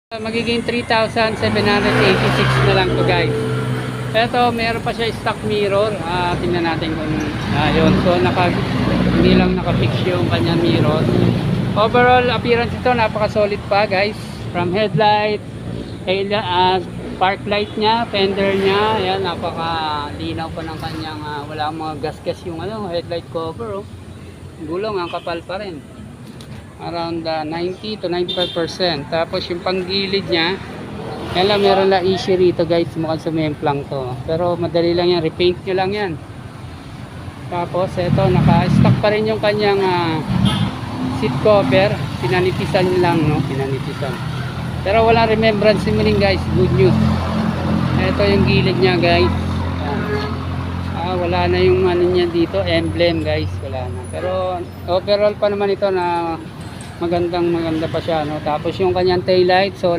Magiging 3,786 na lang to guys. Eto, meron pa siya stock mirror. Tingnan natin kung yun. So hindi lang nakafix yung kanyang mirror. Overall appearance ito napaka solid pa guys. From headlight, park light nya, fender nya, ayan, napaka linaw pa ng kanyang wala mga gas-gas yung headlight cover. Gulong ang kapal pa rin. Around 90 to 95%. Tapos yung panggilid nya, yan lang, meron lang issue rito guys, mukhang sumemplang to, pero madali lang yan, repaint nyo lang yan. Tapos eto, naka-stock pa rin yung kanyang seat cover, pinanipisan lang, no, pinanipisan, pero walang remembrance simuling guys, good news. Eto yung gilid nya guys, wala na yung niya dito, emblem guys, wala na, pero overall pa naman ito na maganda pa siya, no. Tapos yung kanyang tail light, so